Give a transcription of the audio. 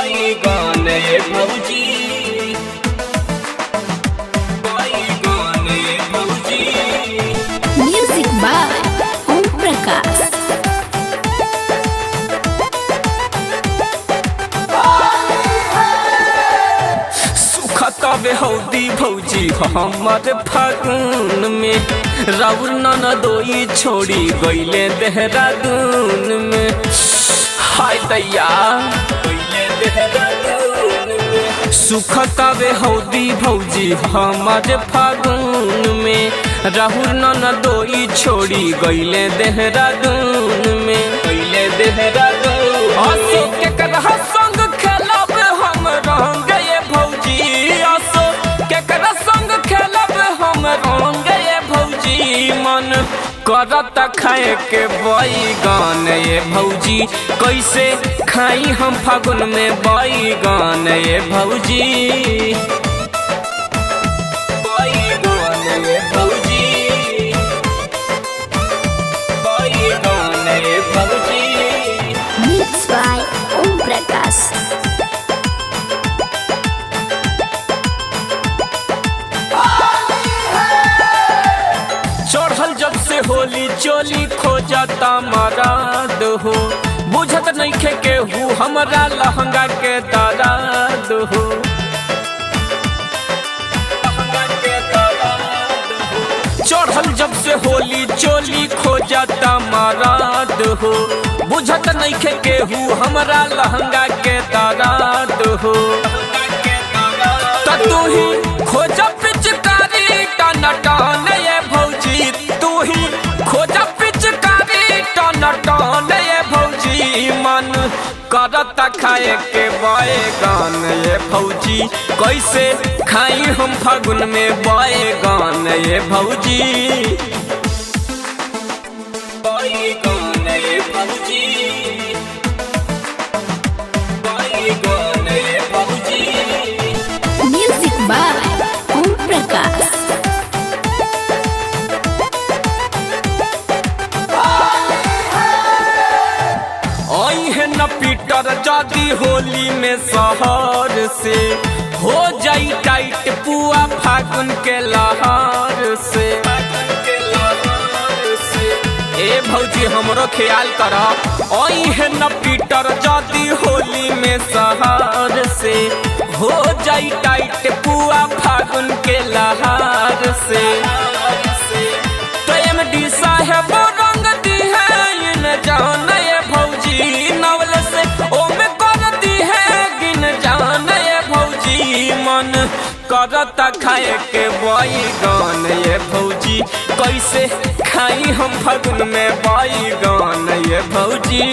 बैगन ये भौजी, बैगन ये भौजी। Music by Om Prakash. सुखतावे हौदी भौजी हमारे फागुन में, राउर ननदोई छोड़ी गईले देहरादून में। हाय दैया गईले देहरादून में। सुखतावे हौदी भौजी हमारे फागुन में, राहुल ननदोई छोड़ी गईले देहरादून में, गईले देहरादून। आसो के करहा संग खेलब हम रंग ये भौजी, आसो के कर संग खेलब हम रंग ये भौजी। मन करत खाए के बैगन ये भौजी, कैसे खाई हम फागुन में बैगन ये भौजी, बैगन ये भौजी, बैगन ये भौजी। Mix by Om Prakash. चढ़ल जब से होली चोली खोजता मराद हो, बुझत नइखे केहू हमरा लहंगा के दराद हो, लहंगा के दराद हो। चढ़ल जब से होली चोली खोजता मराद हो, बुझत नइखे केहू हमरा लहंगा के दराद हो। त तू ही खोज पिचकारी टन टन ये भौजी, तू ही खोज पिचकारी टन टन ये भौजी। मन करत खाए के बैगन ये भौजी, कैसे खाई हम फागुन में बैगन ये भौजी, बैगन ये भौजी, बैगन ये भौजी। Music by Om Prakash. आई है न पीटर जादी होली में शहर से, हो जाई टाइट पुआ फागुन के लहर से। ए भौजी हमरो ख्याल कर, आई है न पीटर जादी होली में शहर से, हो जाई टाइट पुआ फागुन के लहर से। तो एमडी साहेब रंग दी है इन जान ये भौजी, नवल से ओमे कर दी है गिन जान ये भौजी। मन करत खाए के बैगन ये भौजी, कैसे खाई हम फागुन में बैगन ये भौजी।